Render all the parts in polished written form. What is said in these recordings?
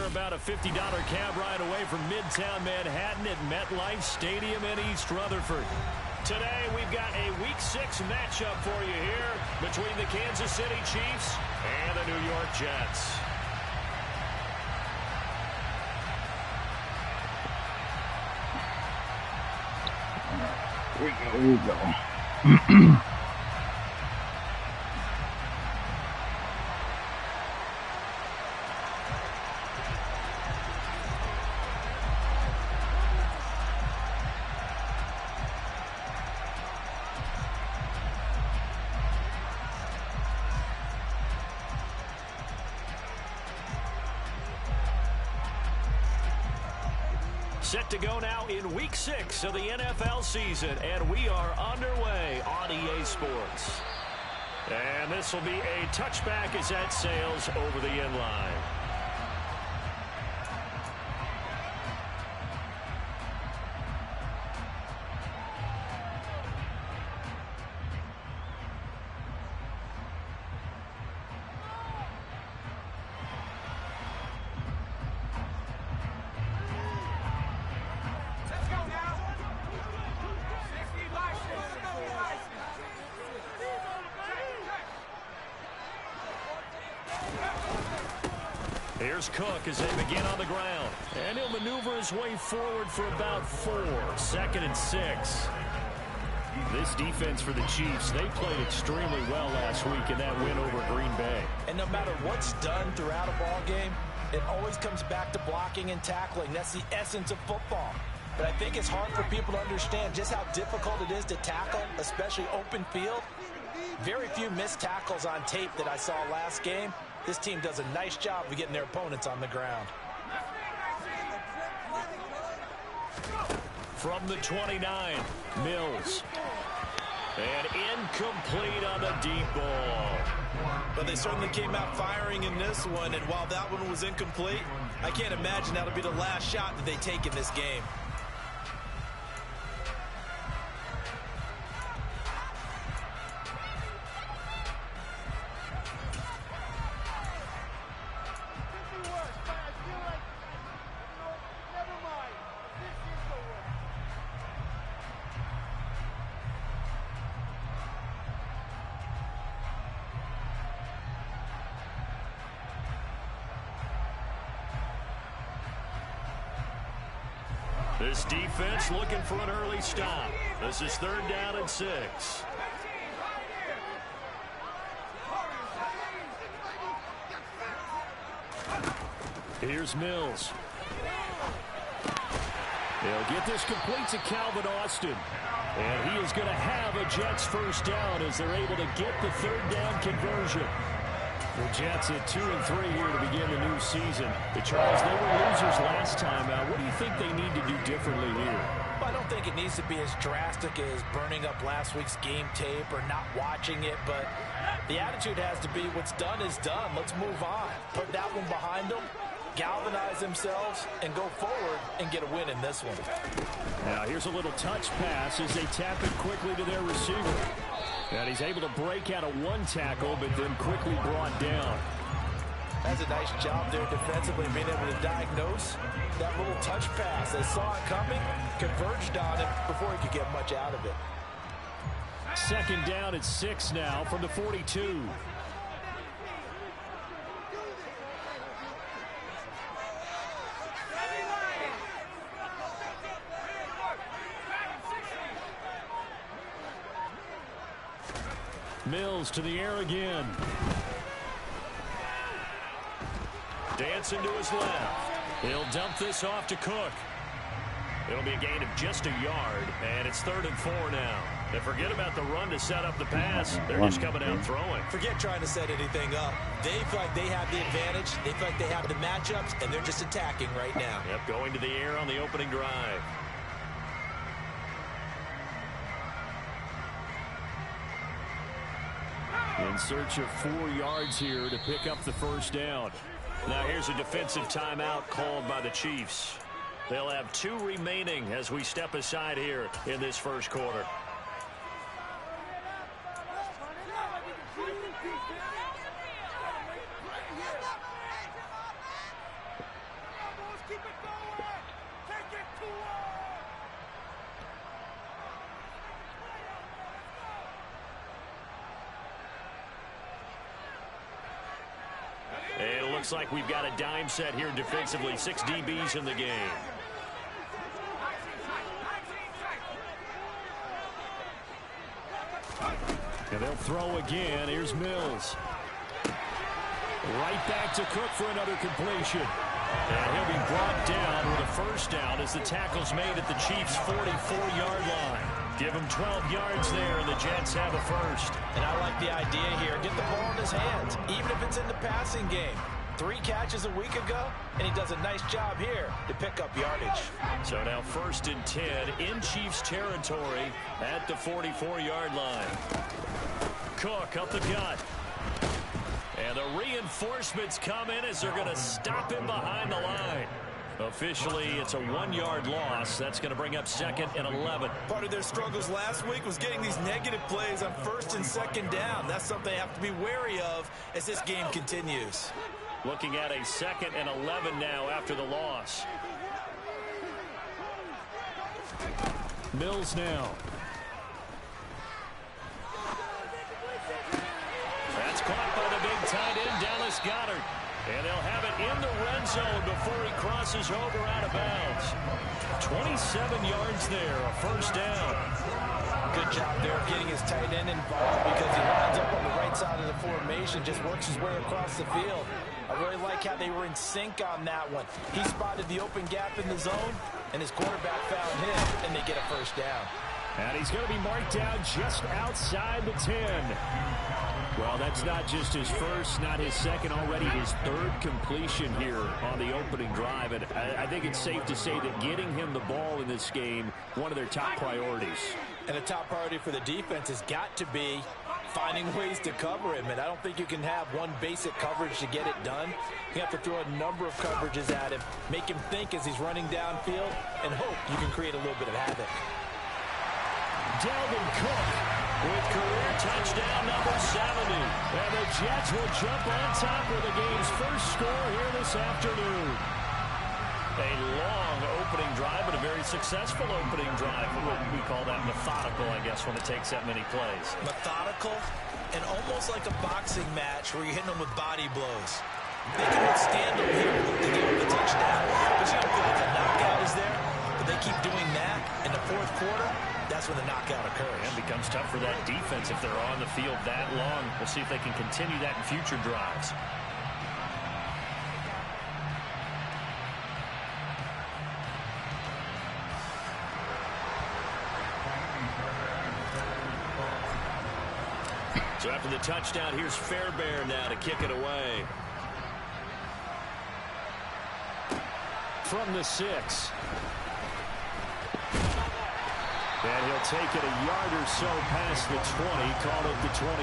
They're about a $50 cab ride away from Midtown Manhattan at MetLife Stadium in East Rutherford. Today, we've got a Week 6 matchup for you here between the Kansas City Chiefs and the New York Jets. Here we go. Set to go now in Week 6 of the NFL season, and we are underway on EA Sports. And this will be a touchback as that sails over the end line. Here's Cook as they begin on the ground. And he'll maneuver his way forward for about 4. 2nd and 6. This defense for the Chiefs, they played extremely well last week in that win over Green Bay. And no matter what's done throughout a ball game, it always comes back to blocking and tackling. That's the essence of football. But I think it's hard for people to understand just how difficult it is to tackle, especially open field. Very few missed tackles on tape that I saw last game. This team does a nice job of getting their opponents on the ground. From the 29, Mills. And incomplete on the deep ball. But they certainly came out firing in this one, and while that one was incomplete, I can't imagine that'll be the last shot that they take in this game. This defense looking for an early stop. This is 3rd down and 6. Here's Mills. He'll get this complete to Calvin Austin. And he is going to have a Jets first down as they're able to get the 3rd down conversion. The Jets at 2-3 here to begin the new season. Charles, they were losers last time out. What do you think they need to do differently here? Well, I don't think it needs to be as drastic as burning up last week's game tape or not watching it, but the attitude has to be what's done is done. Let's move on. Put that one behind them, galvanize themselves, and go forward and get a win in this one. Now here's a little touch pass as they tap it quickly to their receiver. And he's able to break out of one tackle, but then quickly brought down. That's a nice job there defensively, being able to diagnose that little touch pass. They saw it coming, converged on it before he could get much out of it. 2nd down at 6 now from the 42. Mills to the air again. Dancing to his left. He'll dump this off to Cook. It'll be a gain of just a yard, and it's 3rd and 4 now. They forget about the run to set up the pass. They're just coming out throwing. Forget trying to set anything up. They feel like they have the advantage. They feel like they have the matchups, and they're just attacking right now. Yep, going to the air on the opening drive. In search of 4 yards here to pick up the first down. Now here's a defensive timeout called by the Chiefs. They'll have 2 remaining as we step aside here in this first quarter. looks like we've got a dime set here defensively. 6 DBs in the game. And they'll throw again. Here's Mills. Right back to Cook for another completion. And he'll be brought down with a first down as the tackle's made at the Chiefs' 44-yard line. Give him 12 yards there, and the Jets have a first. And I like the idea here. Get the ball in his hands, even if it's in the passing game. 3 catches a week ago, and he does a nice job here to pick up yardage. So now 1st and 10 in Chiefs territory at the 44-yard line. Cook up the gut. And the reinforcements come in as they're going to stop him behind the line. Officially, it's a 1-yard loss. That's going to bring up 2nd and 11. Part of their struggles last week was getting these negative plays on 1st and 2nd down. That's something they have to be wary of as this game continues. Looking at a 2nd and 11 now after the loss. Mills now. That's caught by the big tight end, Dallas Goedert. And they'll have it in the red zone before he crosses over out of bounds. 27 yards there, a first down. Good job there of getting his tight end involved because he lines up on the right side of the formation, just works his way across the field. I really like how they were in sync on that one. He spotted the open gap in the zone, and his quarterback found him, and they get a first down. And he's going to be marked down just outside the 10. Well, that's not just his first, not his second, already his 3rd completion here on the opening drive. And I think it's safe to say that getting him the ball in this game, one of their top priorities. And a top priority for the defense has got to be finding ways to cover him. And I don't think you can have one basic coverage to get it done. You have to throw a number of coverages at him, make him think as he's running downfield, and hope you can create a little bit of havoc. Dalvin Cook with career touchdown number 70. And the Jets will jump on top with the game's first score here this afternoon. A long opening drive, but a very successful opening drive. We call that methodical, I guess, when it takes that many plays. Methodical and almost like a boxing match where you're hitting them with body blows. They can withstand them here to give them the touchdown. But you don't feel like a knockout is there. But they keep doing that in the 4th quarter. That's when the knockout occurs. And it becomes tough for that defense if they're on the field that long. We'll see if they can continue that in future drives. So after the touchdown, here's Fairbairn now to kick it away. From the 6. And he'll take it a yard or so past the 20, call it the 21.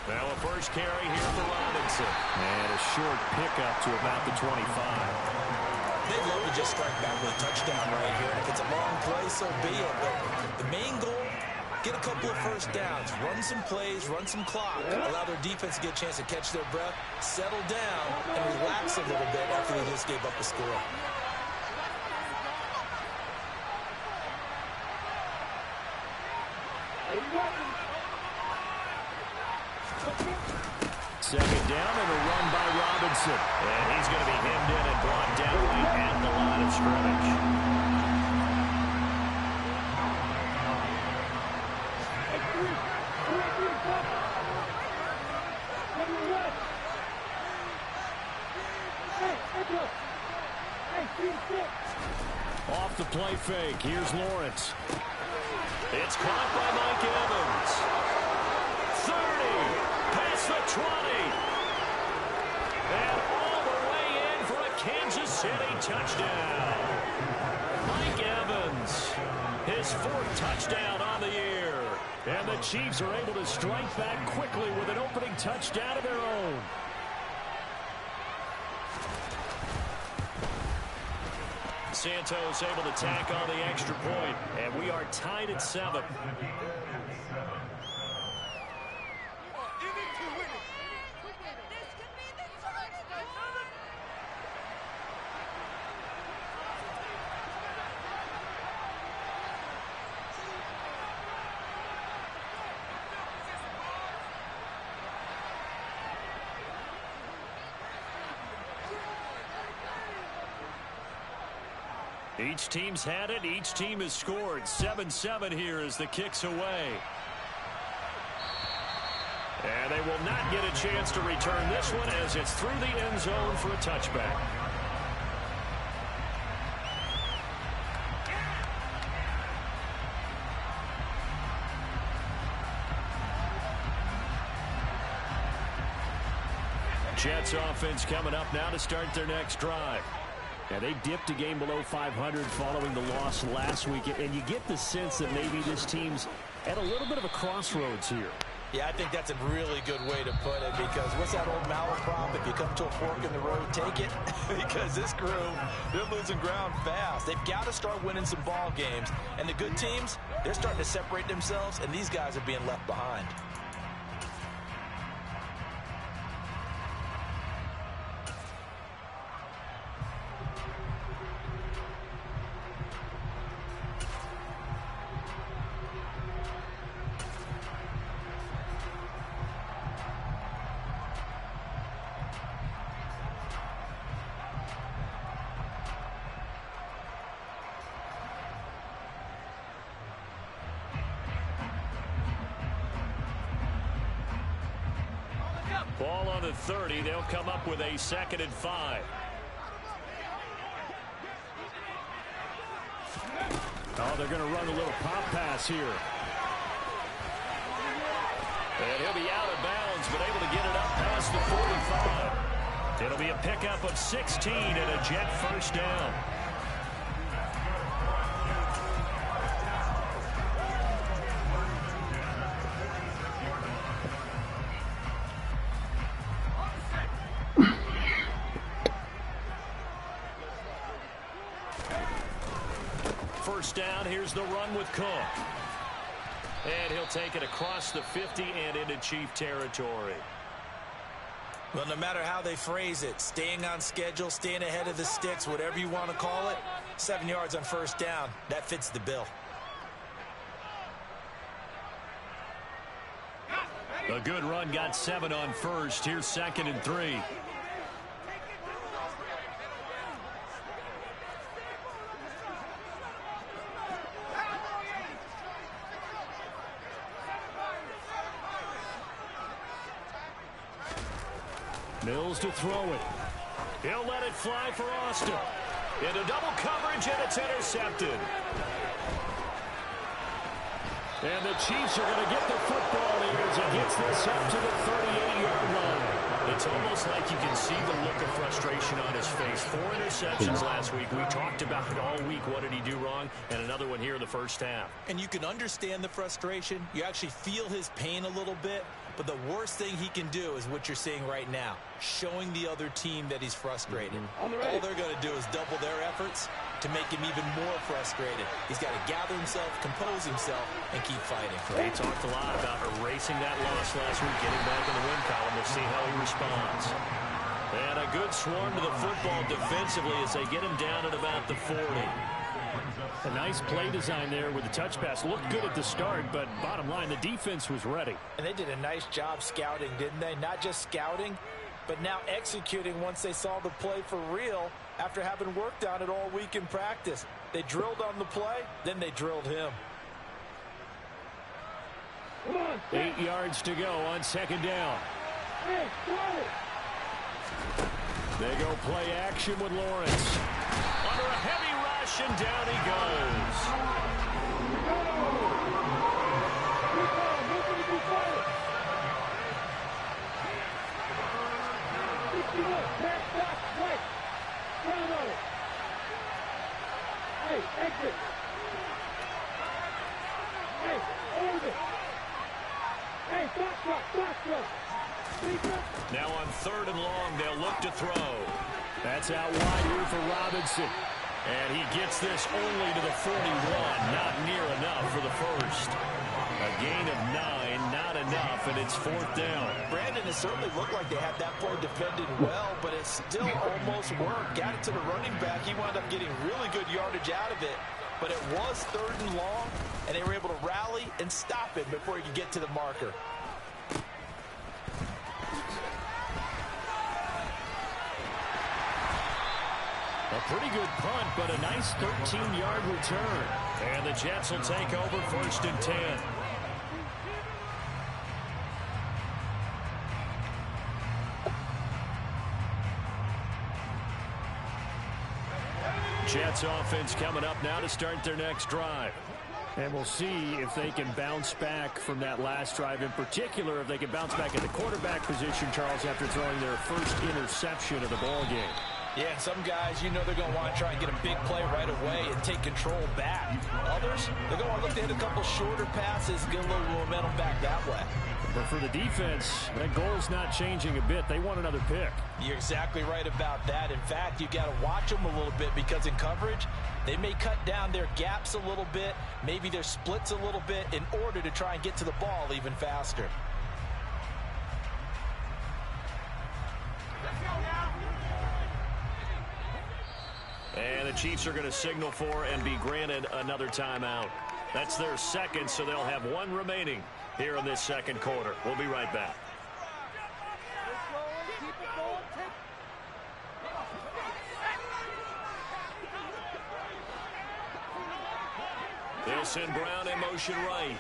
Now a first carry here for Robinson. And a short pickup to about the 25. They'd love to just strike back with a touchdown right here. And if it's a long play, so be it. But the main goal, get a couple of first downs. Run some plays, run some clock. Allow their defense to get a chance to catch their breath, settle down, and relax a little bit after they just gave up a score. Second down and a run by Robinson. And he's going to be hemmed in and brought down late at the line of scrimmage. Off the play fake. Here's Lawrence. It's caught by Mike Evans. 30. Past the 20. And all the way in for a Kansas City touchdown. Mike Evans, his 4th touchdown on the year. And the Chiefs are able to strike back quickly with an opening touchdown of their own. Santos able to tack on the extra point, and we are tied at 7. Each team's had it. Each team has scored. 7-7 here as the kick's away. And they will not get a chance to return this one as it's through the end zone for a touchback. Jets offense coming up now to start their next drive. And they dipped a game below 500 following the loss last week. And you get the sense that maybe this team's at a little bit of a crossroads here. Yeah, I think that's a really good way to put it, because what's that old malaprop? If you come to a fork in the road, take it. Because this crew, they're losing ground fast. They've got to start winning some ball games. And the good teams, they're starting to separate themselves, and these guys are being left behind. Ball on the 30. They'll come up with a 2nd and 5. Oh, they're going to run a little pop pass here. And he'll be out of bounds, but able to get it up past the 45. It'll be a pickup of 16 and a Jet first down. First down, here's the run with Cook. And he'll take it across the 50 and into Chief territory. Well, no matter how they phrase it, staying on schedule, staying ahead of the sticks, whatever you want to call it, 7 yards on first down, that fits the bill. A good run got 7 on first. Here's 2nd and 3. Mills to throw it. He'll let it fly for Austin. Into double coverage, and it's intercepted. And the Chiefs are going to get the football here as he gets this up to the 38-yard line. It's almost like you can see the look of frustration on his face. 4 interceptions last week. We talked about it all week. What did he do wrong? And another one here in the first half. And you can understand the frustration. You actually feel his pain a little bit. But the worst thing he can do is what you're seeing right now, showing the other team that he's frustrated. All they're going to do is double their efforts to make him even more frustrated. He's got to gather himself, compose himself, and keep fighting. They talked a lot about erasing that loss last week, getting back in the win column. We'll see how he responds. And a good swarm to the football defensively as they get him down at about the 40. A nice play design there with the touch pass. Looked good at the start, but bottom line, the defense was ready. And they did a nice job scouting, didn't they? Not just scouting, but now executing once they saw the play for real after having worked on it all week in practice. They drilled on the play, then they drilled him. 8 yards to go on 2nd down. They go play action with Lawrence. Under a heavy rush, and down he goes. Now on 3rd and long, they'll look to throw. That's out wide here for Robinson. And he gets this only to the 41. Not near enough for the first. A gain of 9, not enough, and it's 4th down. Brandon, it certainly looked like they had that play defended well, but it still almost worked. Got it to the running back. He wound up getting really good yardage out of it, but it was 3rd and long, and they were able to rally and stop it before he could get to the marker. A pretty good punt, but a nice 13-yard return. And the Jets will take over 1st and 10. Jets offense coming up now to start their next drive. And we'll see if they can bounce back from that last drive. In particular, if they can bounce back at the quarterback position, Charles, after throwing their first interception of the ball game. Yeah, and some guys, you know they're going to want to try and get a big play right away and take control back. Others, they're going to want to look to hit a couple shorter passes and get a little momentum back that way. But for the defense, that goal's not changing a bit. They want another pick. You're exactly right about that. In fact, you got to watch them a little bit because in coverage, they may cut down their gaps a little bit, maybe their splits a little bit in order to try and get to the ball even faster. And the Chiefs are going to signal for and be granted another timeout. That's their second, so they'll have one remaining here in this second quarter. We'll be right back. They'll send Brown in motion right.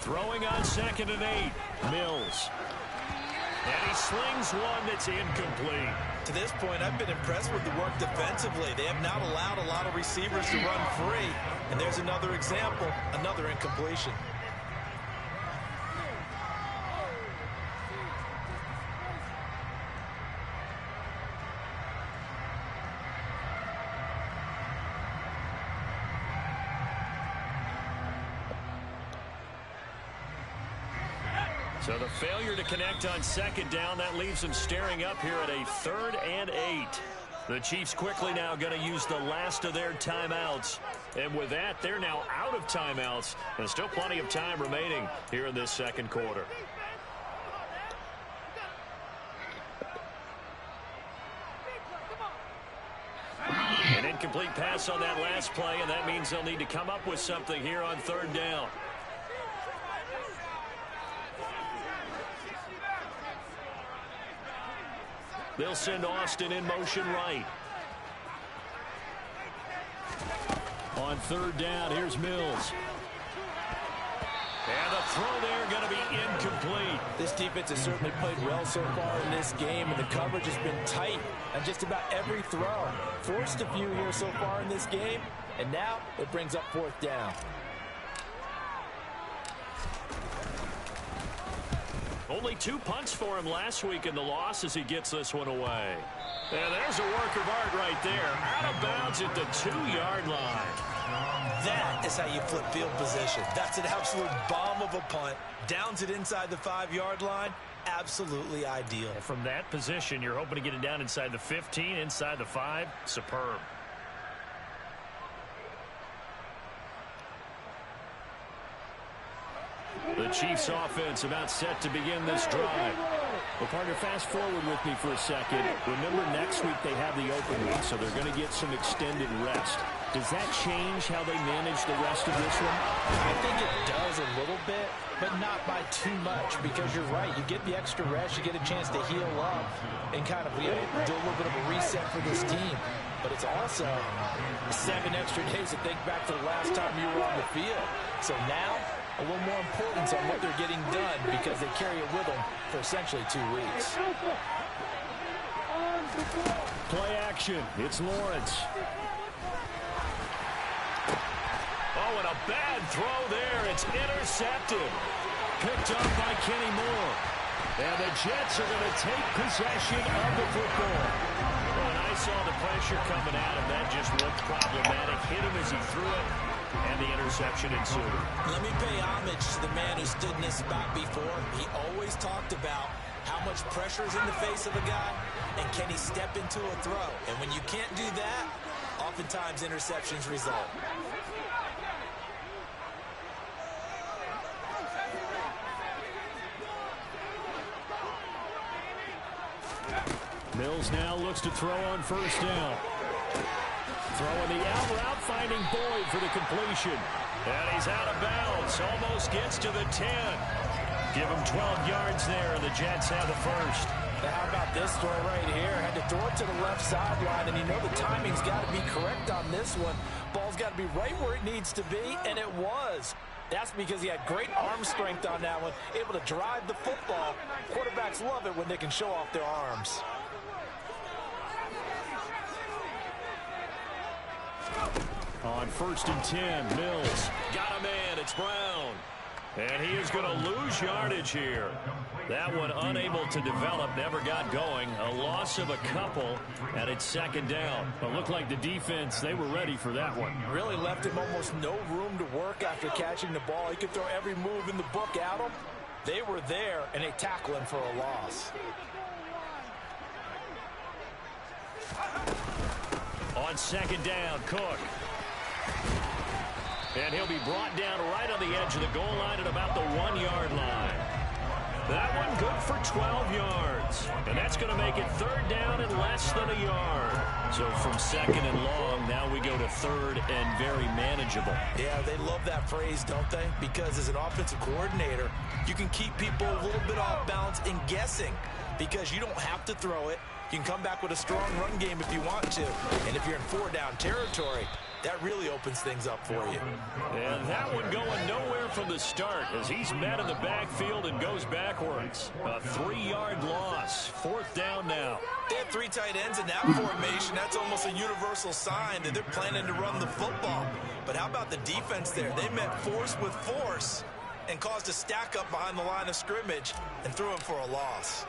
Throwing on 2nd and 8. Mills. And he slings one that's incomplete. To this point, I've been impressed with the work defensively. They have not allowed a lot of receivers to run free. And there's another example, another incompletion. So the failure to connect on 2nd down, that leaves them staring up here at a 3rd and 8. The Chiefs quickly now going to use the last of their timeouts. And with that, they're now out of timeouts. And still plenty of time remaining here in this second quarter. An incomplete pass on that last play, and that means they'll need to come up with something here on 3rd down. They'll send Austin in motion right. On 3rd down, here's Mills. And the throw there going to be incomplete. This defense has certainly played well so far in this game, and the coverage has been tight on just about every throw. Forced a few here so far in this game, and now it brings up 4th down. Only 2 punts for him last week in the loss as he gets this one away. And there's a work of art right there. Out of bounds at the 2-yard line. That is how you flip field position. That's an absolute bomb of a punt. Downs it inside the 5-yard line. Absolutely ideal. And from that position, you're hoping to get it down inside the 15, inside the 5. Superb. The Chiefs offense about set to begin this drive. Well, partner, fast forward with me for a second. Remember, next week they have the open week, so they're going to get some extended rest. Does that change how they manage the rest of this one? I think it does a little bit, but not by too much, because you're right. You get the extra rest, you get a chance to heal up and kind of do a little bit of a reset for this team. But it's also 7 extra days to think back to the last time you were on the field. So now, a little more importance on what they're getting done because they carry it with them for essentially 2 weeks. Play action. It's Lawrence. Oh, and a bad throw there. It's intercepted. Picked up by Kenny Moore. And the Jets are going to take possession of the football. Well, and I saw the pressure coming at him. That just looked problematic. Hit him as he threw it. and the interception ensued. Let me pay homage to the man who stood in this spot before. He always talked about how much pressure is in the face of a guy, and can he step into a throw? And when you can't do that, oftentimes interceptions result. Mills now looks to throw on first down. Throwing the out route, finding Boyd for the completion. And he's out of bounds. Almost gets to the 10. Give him 12 yards there, and the Jets have the first. Now how about this throw right here? Had to throw it to the left sideline, and you know the timing's got to be correct on this one. Ball's got to be right where it needs to be, and it was. That's because he had great arm strength on that one, able to drive the football. Quarterbacks love it when they can show off their arms. On first and 10, Mills got a man. It's Brown. And he is going to lose yardage here. That one unable to develop, never got going. A loss of a couple, and it's second down. It looked like the defense, they were ready for that one. Really left him almost no room to work after catching the ball. He could throw every move in the book at him. They were there, and they tackle him for a loss. On second down, Cook. And he'll be brought down right on the edge of the goal line at about the 1-yard line. That one good for 12 yards. And that's going to make it third down and less than a yard. So from second and long, now we go to third and very manageable. Yeah, they love that phrase, don't they? Because as an offensive coordinator, you can keep people a little bit off balance and guessing because you don't have to throw it. You can come back with a strong run game if you want to. And if you're in 4-down territory, that really opens things up for you. And that one going nowhere from the start as he's met in the backfield and goes backwards. A 3-yard loss. Fourth down now. They have 3 tight ends in that formation. That's almost a universal sign that they're planning to run the football. But how about the defense there? They met force with force and caused a stack up behind the line of scrimmage and threw him for a loss.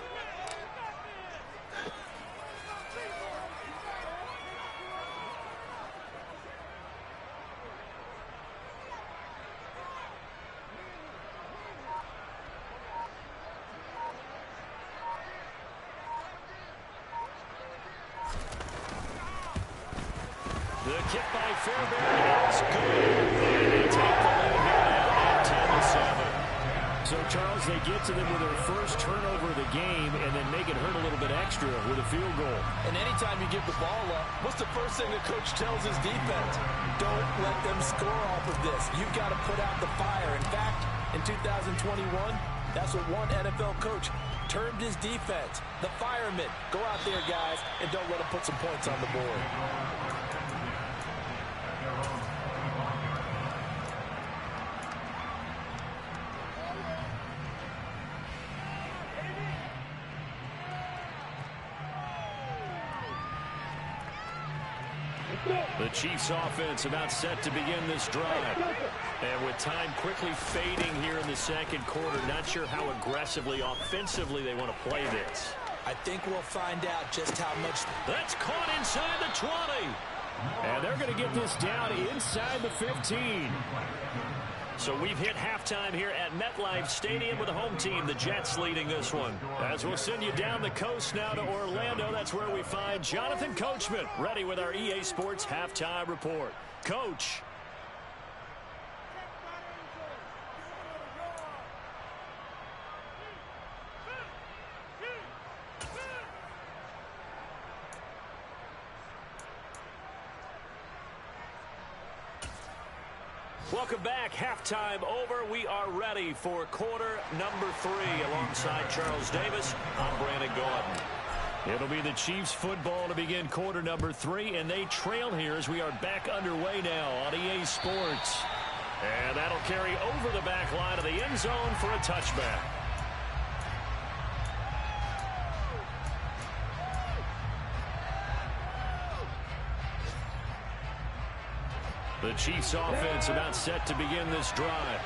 The kick by Fairbairn is good. And they take the lead here now at 10-7. So, Charles, they get to them with their first turnover of the game and then make it hurt a little bit extra with a field goal. And anytime you give the ball up, what's the first thing the coach tells his defense? Don't let them score off of this. You've got to put out the fire. In fact, in 2021, that's what one NFL coach termed his defense. The firemen. Go out there, guys, and don't let them put some points on the board. The Chiefs offense about set to begin this drive. And with time quickly fading here in the second quarter, not sure how aggressively, offensively they want to play this. I think we'll find out just how much. That's caught inside the 20. And they're going to get this down inside the 15. So we've hit halftime here at MetLife Stadium with the home team, the Jets, leading this one. As we'll send you down the coast now to Orlando, that's where we find Jonathan Coachman, ready with our EA Sports Halftime Report. Coach. Welcome back. Halftime over. We are ready for quarter number 3. Alongside Charles Davis, I'm Brandon Gaudin. It'll be the Chiefs football to begin quarter number 3, and they trail here as we are back underway now on EA Sports. And that'll carry over the back line of the end zone for a touchback. The Chiefs offense about set to begin this drive.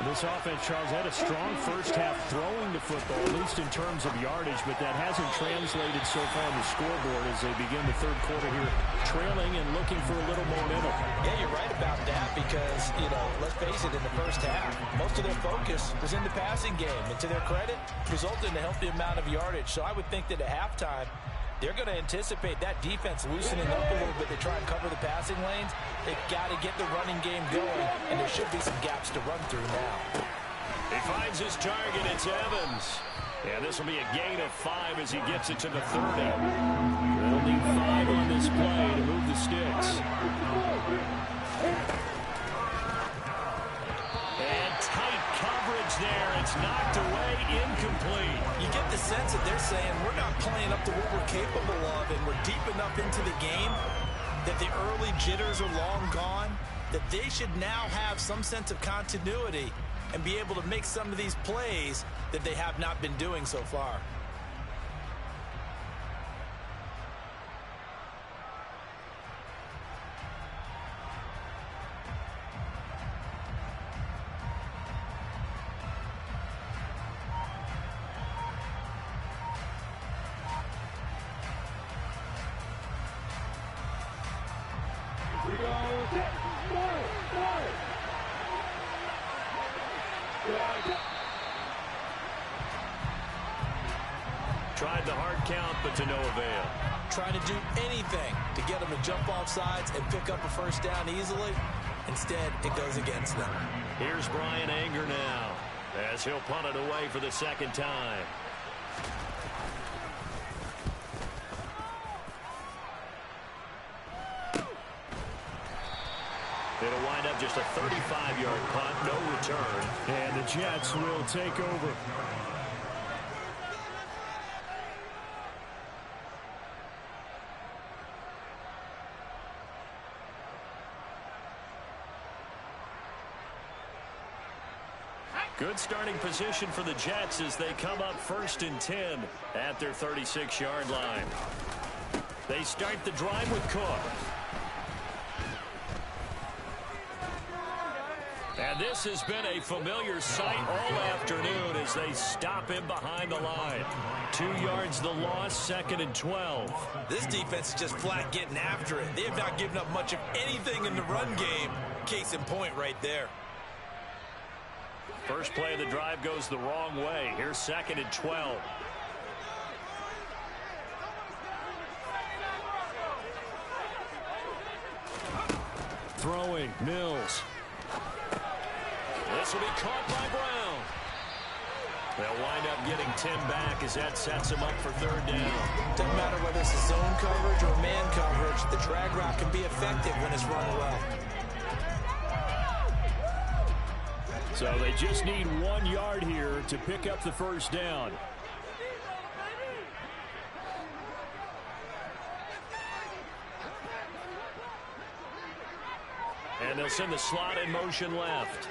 This offense, Charles, had a strong first half throwing the football, at least in terms of yardage, but that hasn't translated so far on the scoreboard as they begin the third quarter here, trailing and looking for a little momentum. Yeah, you're right about that because, let's face it, in the first half, most of their focus was in the passing game. And to their credit, resulted in a healthy amount of yardage. So I would think that at halftime, they're going to anticipate that defense loosening up a little bit to try and cover the passing lanes. They've got to get the running game going, and there should be some gaps to run through now. He finds his target. It's Evans. And this will be a gain of 5 as he gets it to the 30. They'll need 5 on this play to move the sticks. And tight coverage there. It's knocked away, incomplete. You get the sense that they're saying we're not playing up to what we're capable of, and we're deep enough into the game that the early jitters are long gone, that they should now have some sense of continuity and be able to make some of these plays that they have not been doing so far. Tried the hard count, but to no avail. Trying to do anything to get them to jump off sides and pick up a first down easily. Instead, it goes against them. Here's Bryan Anger now as he'll punt it away for the second time. It'll wind up just a 35-yard punt, no return. And the Jets will take over. Good starting position for the Jets as they come up 1st and 10 at their 36-yard line. They start the drive with Cook. And this has been a familiar sight all afternoon as they stop him behind the line. 2 yards the loss, 2nd and 12. This defense is just flat getting after it. They have not given up much of anything in the run game. Case in point right there. First play of the drive goes the wrong way. Here's 2nd and 12. Throwing, Mills. This will be caught by Brown. They'll wind up getting 10 back as that sets him up for 3rd down. Doesn't matter whether it's a zone coverage or man coverage. The drag route can be effective when it's run well. So they just need 1 yard here to pick up the first down. And they'll send the slot in motion left.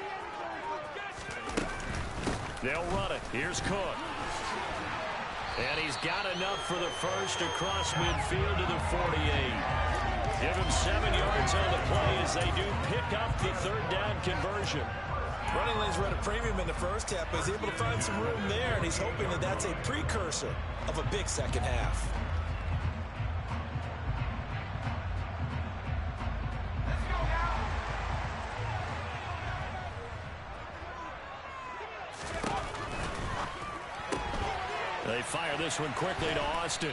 They'll run it. Here's Cook. And he's got enough for the first across midfield to the 48. Give him 7 yards on the play as they do pick up the 3rd down conversion. Running lanes were at a premium in the first half, but he's able to find some room there, and he's hoping that that's a precursor of a big second half. They fire this one quickly to Austin.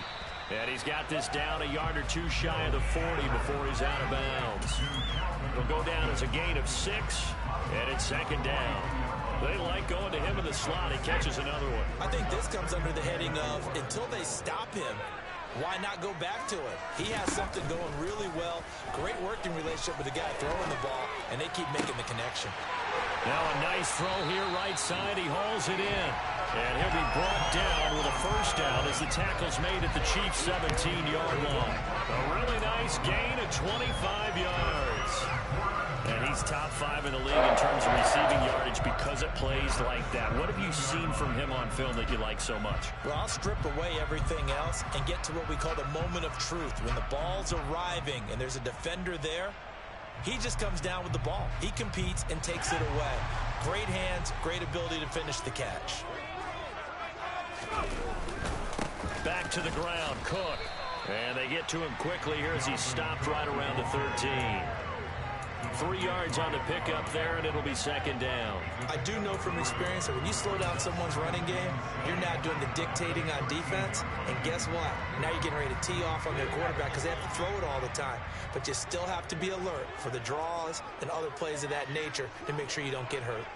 And he's got this down a yard or 2 shy of the 40 before he's out of bounds. It'll go down as a gain of 6, and it's 2nd down. They like going to him in the slot. He catches another one. I think this comes under the heading of until they stop him, why not go back to it? He has something going really well. Great working relationship with the guy throwing the ball, and they keep making the connection. Now a nice throw here right side. He hauls it in. And he'll be brought down with a first down as the tackle's made at the Chiefs' 17-yard line. A really nice gain of 25 yards. And he's top 5 in the league in terms of receiving yardage because it plays like that. What have you seen from him on film that you like so much? Well, I'll strip away everything else and get to what we call the moment of truth. When the ball's arriving and there's a defender there, he just comes down with the ball. He competes and takes it away. Great hands, great ability to finish the catch. Back to the ground, Cook. And they get to him quickly here as he stopped right around the 13. 3 yards on the pickup there, and it'll be second down. I do know from experience that when you slow down someone's running game, you're now doing the dictating on defense. And guess what? Now you're getting ready to tee off on their quarterback because they have to throw it all the time. But you still have to be alert for the draws and other plays of that nature to make sure you don't get hurt.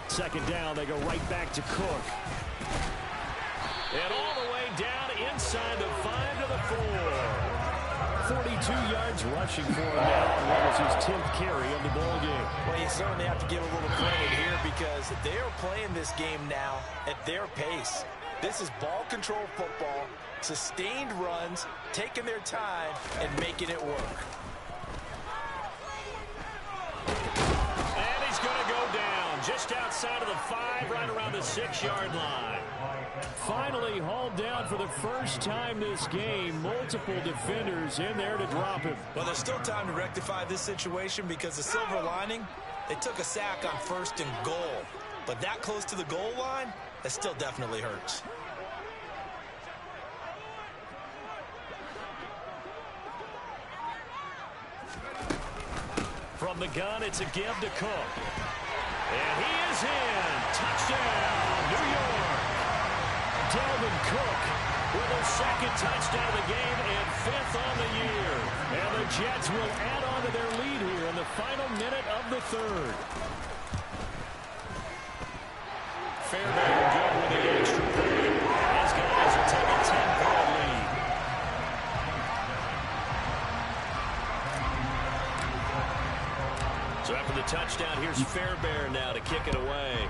Second down, they go right back to Cook. And all the way down inside the 5 to the 4. 42 yards rushing for him now. That was his 10th carry of the ball game. Well, you certainly have to give a little credit here because they are playing this game now at their pace. This is ball control football, sustained runs, taking their time, and making it work. And he's going to go down just outside of the 5, right around the 6-yard line. Finally hauled down for the first time this game. Multiple defenders in there to drop him. Well, there's still time to rectify this situation because the silver lining, they took a sack on 1st and goal. But that close to the goal line, that still definitely hurts. From the gun, it's a give to Cook. And he is in. Touchdown, New York. Dalvin Cook with a 2nd touchdown of the game and 5th on the year. And the Jets will add on to their lead here in the final minute of the 3rd. Fairbairn good with the extra point. These guys will take a 10-point lead. So after the touchdown, here's Fairbairn now to kick it away.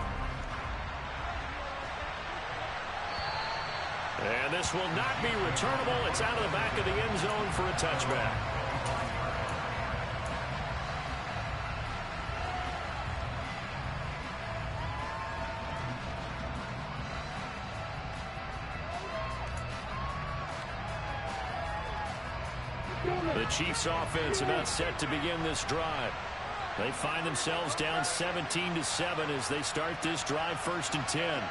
And this will not be returnable. It's out of the back of the end zone for a touchback. The Chiefs offense about set to begin this drive. They find themselves down 17-7 as they start this drive 1st and 10.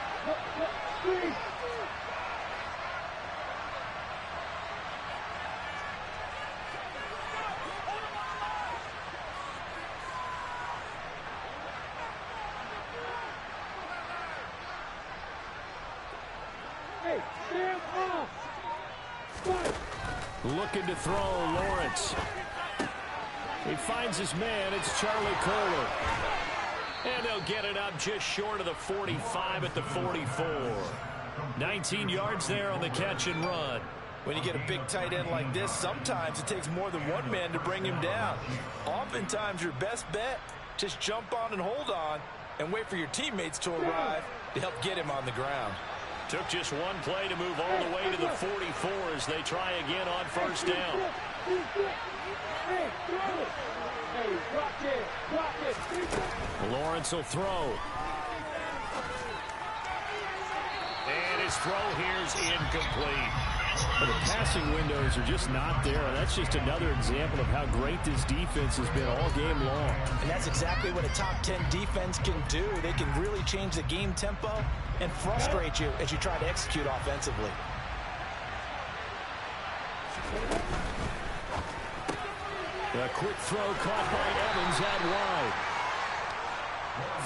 Looking to throw, Lawrence. He finds his man. It's Charlie Kolar. And they'll get it up just short of the 45 at the 44. 19 yards there on the catch and run. When you get a big tight end like this, sometimes it takes more than one man to bring him down. Oftentimes, your best bet, just jump on and hold on and wait for your teammates to arrive to help get him on the ground. Took just one play to move all the way to the 44 as they try again on 1st down. Lawrence will throw. And his throw here's incomplete. Well, the passing windows are just not there. That's just another example of how great this defense has been all game long. And that's exactly what a top 10 defense can do. They can really change the game tempo and frustrate you as you try to execute offensively. A quick throw caught by Evans out wide.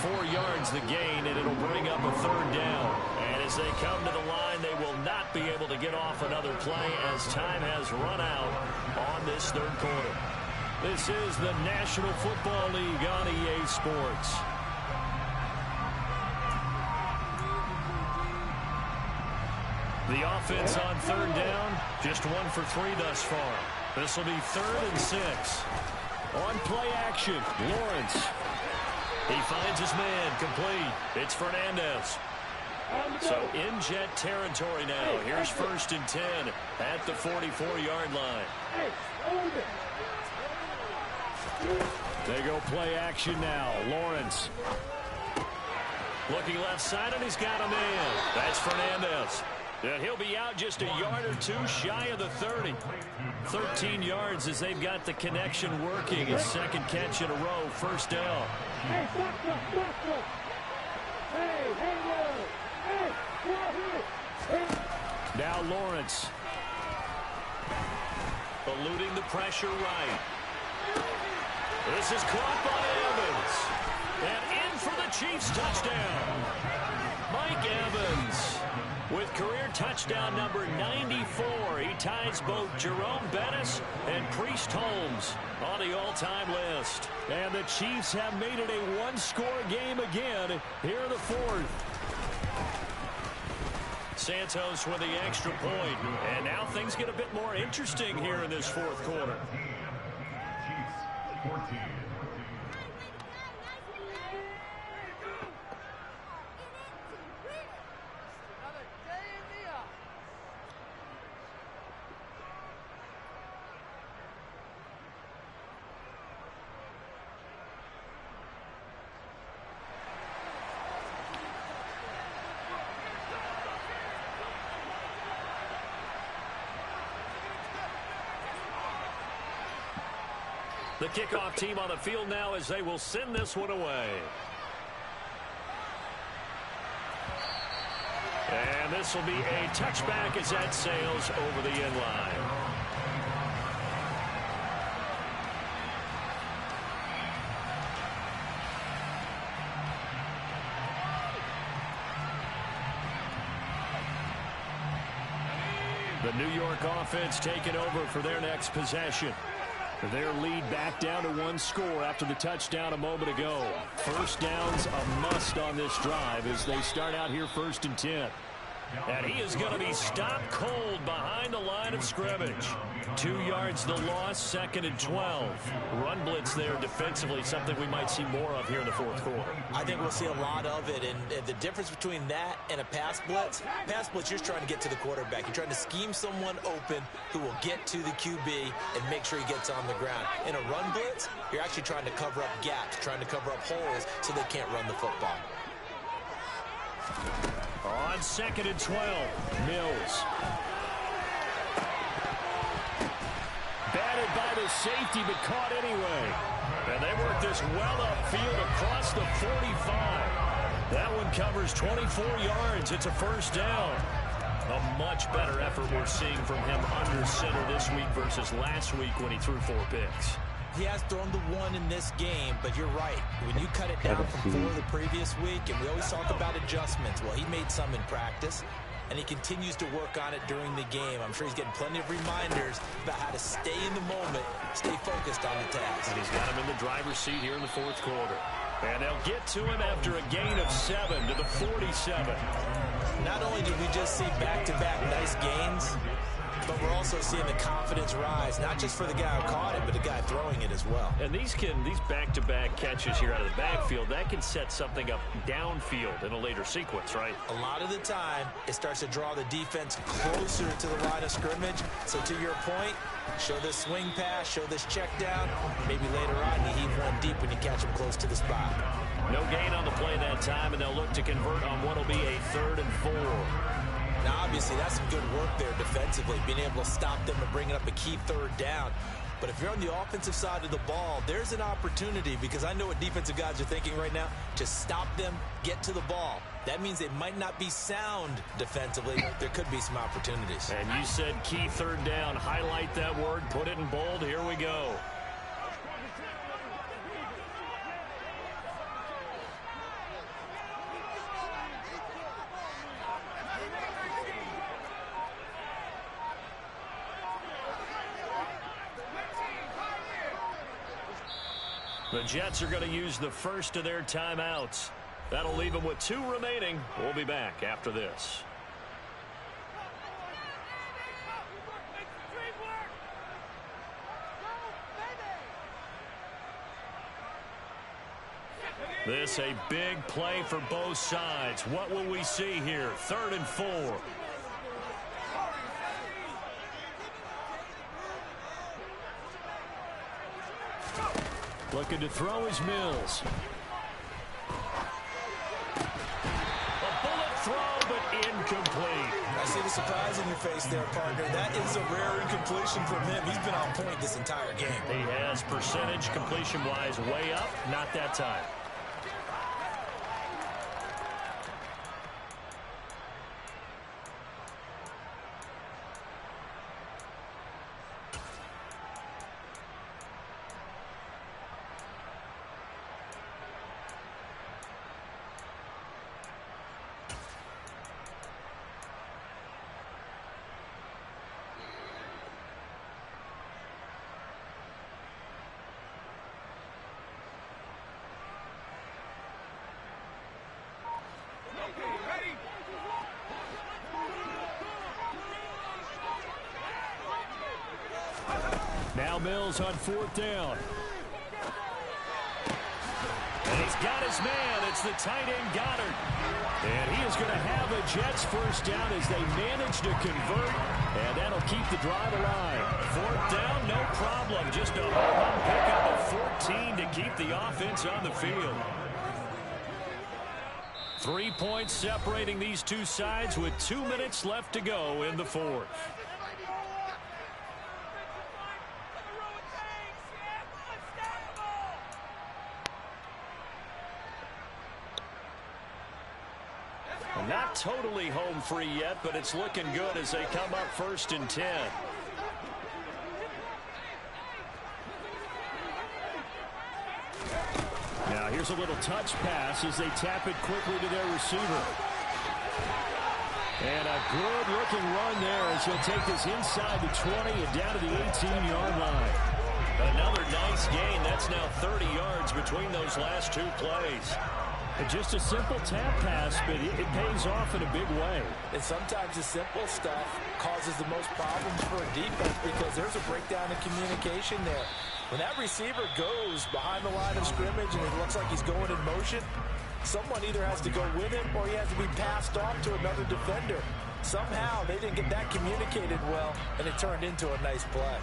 4 yards the gain, and it'll bring up a 3rd down. And as they come to the line, they will not be able to get off another play as time has run out on this 3rd quarter. This is the National Football League on EA Sports. The offense on 3rd down, just 1 for 3 thus far. This will be 3rd and 6. On play action, Lawrence. He finds his man, complete. It's Fernandez. So in Jet territory now. Here's 1st and 10 at the 44-yard line. They go play action now. Lawrence. Looking left side, and he's got a man. That's Fernandez. And he'll be out just a yard or two shy of the 30. 13 yards as they've got the connection working. His second catch in a row, first down. Now Lawrence. Eluding the pressure right. This is caught by Evans. And in for the Chiefs touchdown. Mike Evans with career touchdown number 94. He ties both Jerome Bettis and Priest Holmes on the all-time list. And the Chiefs have made it a one-score game again here in the fourth. Santos with the extra point. And now things get a bit more interesting here in this fourth quarter. Chiefs 14. The kickoff team on the field now as they will send this one away. And this will be a touchback as that sails over the end line. The New York offense taking over for their next possession. Their lead back down to one score after the touchdown a moment ago. First down's a must on this drive as they start out here 1st and 10. And he is going to be stopped cold behind the line of scrimmage. 2 yards the loss, 2nd and 12. Run blitz there defensively, something we might see more of here in the fourth quarter. I think we'll see a lot of it. And the difference between that and a pass blitz, you're trying to get to the quarterback. You're trying to scheme someone open who will get to the QB and make sure he gets on the ground. In a run blitz, you're actually trying to cover up gaps, trying to cover up holes so they can't run the football. On 2nd and 12, Mills. Batted by the safety, but caught anyway. And they work this well upfield across the 45. That one covers 24 yards. It's a first down. A much better effort we're seeing from him under center this week versus last week when he threw 4 picks. He has thrown the one in this game, but you're right. When you cut it down from 4 the previous week, and we always talk about adjustments, well, he made some in practice, and he continues to work on it during the game. I'm sure he's getting plenty of reminders about how to stay in the moment, stay focused on the task. And he's got him in the driver's seat here in the fourth quarter. And they'll get to him after a gain of 7 to the 47. Not only did we just see back-to-back nice gains, but we're also seeing the confidence rise, not just for the guy who caught it, but the guy throwing it as well. And these back-to-back catches here out of the backfield, that can set something up downfield in a later sequence, right? A lot of the time, it starts to draw the defense closer to the line of scrimmage. So to your point, show this swing pass, show this check down. Maybe later on you heave one deep when you catch him close to the spot. No gain on the play that time, and they'll look to convert on what will be a 3rd and 4. Now, obviously, that's some good work there defensively, being able to stop them and bringing up a key 3rd down. But if you're on the offensive side of the ball, there's an opportunity, because I know what defensive guys are thinking right now. Just stop them, get to the ball. That means they might not be sound defensively. There could be some opportunities. And you said key 3rd down. Highlight that word, put it in bold. Here we go. The Jets are going to use the first of their timeouts. That'll leave them with 2 remaining. We'll be back after this. This a big play for both sides. What will we see here? 3rd and 4. Looking to throw is Mills. A bullet throw, but incomplete. I see the surprise in your face there, partner. That is a rare incompletion from him. He's been on point this entire game. He has percentage completion-wise way up, not that time. Now Mills on 4th down. And he's got his man. It's the tight end Goddard. And he is going to have a Jets first down as they manage to convert. And that'll keep the drive alive. 4th down, no problem. Just a home pickup of 14 to keep the offense on the field. 3 points separating these two sides with 2 minutes left to go in the 4th. Not totally home free yet, but it's looking good as they come up 1st and 10. Now here's a little touch pass as they tap it quickly to their receiver. And a good-looking run there as he'll take this inside the 20 and down to the 18-yard line. Another nice gain. That's now 30 yards between those last 2 plays. And just a simple tap pass, but it pays off in a big way. And sometimes the simple stuff causes the most problems for a defense because there's a breakdown in communication there. When that receiver goes behind the line of scrimmage and it looks like he's going in motion, someone either has to go with him or he has to be passed off to another defender. Somehow they didn't get that communicated well, and it turned into a nice play.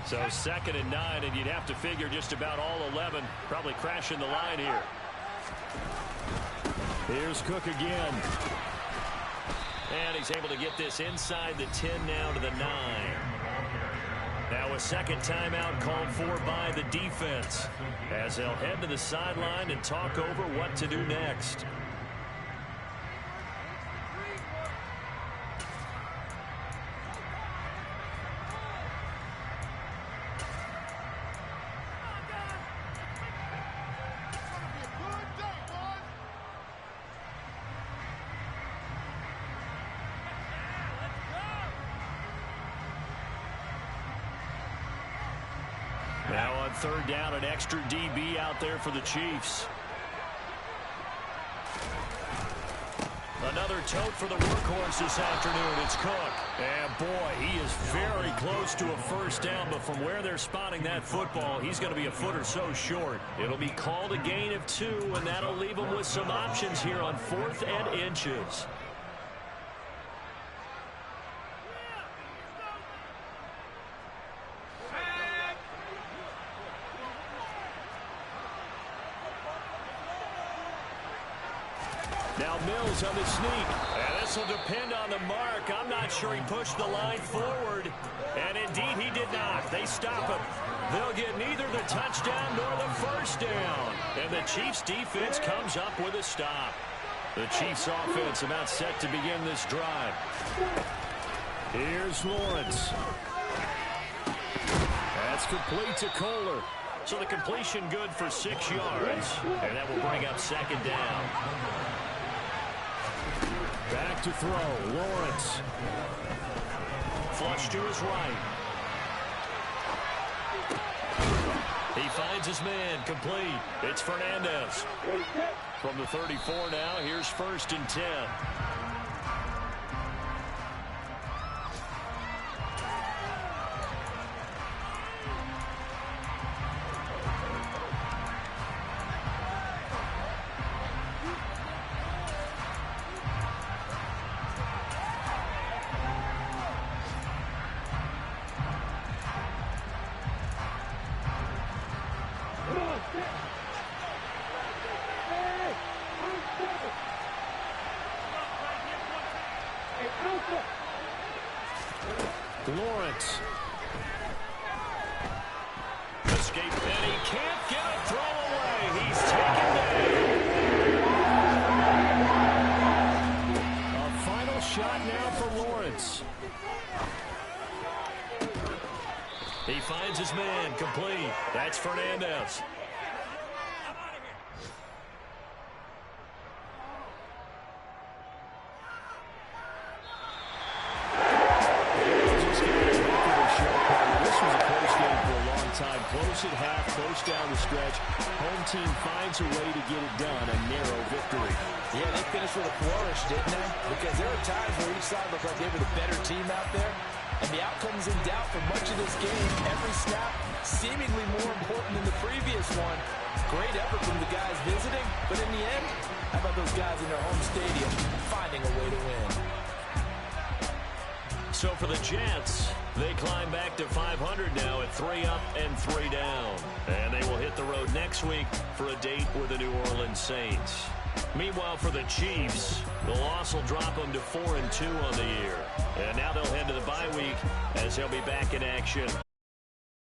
So 2nd and 9, and you'd have to figure just about all 11 probably crashing the line here. Here's Cook again. And he's able to get this inside the 10 now to the 9. Now a second timeout called for by the defense as they'll head to the sideline and talk over what to do next. Now on 3rd down, an extra DB out there for the Chiefs. Another tote for the workhorse this afternoon. It's Cook. And boy, he is very close to a first down, but from where they're spotting that football, he's going to be a foot or so short. It'll be called a gain of 2, and that'll leave him with some options here on 4th and inches. Now Mills on the sneak. And this will depend on the mark. I'm not sure he pushed the line forward. And indeed he did not. They stop him. They'll get neither the touchdown nor the first down. And the Chiefs defense comes up with a stop. The Chiefs offense about set to begin this drive. Here's Lawrence. That's complete to Kohler. So the completion good for 6 yards. And that will bring up 2nd down. Back to throw, Lawrence. Flush to his right. He finds his man, complete. It's Fernandez. From the 34 now, here's 1st and 10. Lawrence. Escape, and he can't get a throw away. He's taken down. A final shot now for Lawrence. He finds his man, complete. That's Fernandez. Close at half, close down the stretch. Home team finds a way to get it done, a narrow victory. Yeah, they finished with a flourish, didn't they? Because there were times where each side looked like they were the better team out there. And the outcome's in doubt for much of this game. Every snap seemingly more important than the previous one. Great effort from the guys visiting, but in the end, how about those guys in their home stadium finding a way to win? So for the Jets, they climb back to 500 now at 3 up and 3 down. And they will hit the road next week for a date with the New Orleans Saints. Meanwhile, for the Chiefs, the loss will drop them to 4-2 on the year. And now they'll head to the bye week as they'll be back in action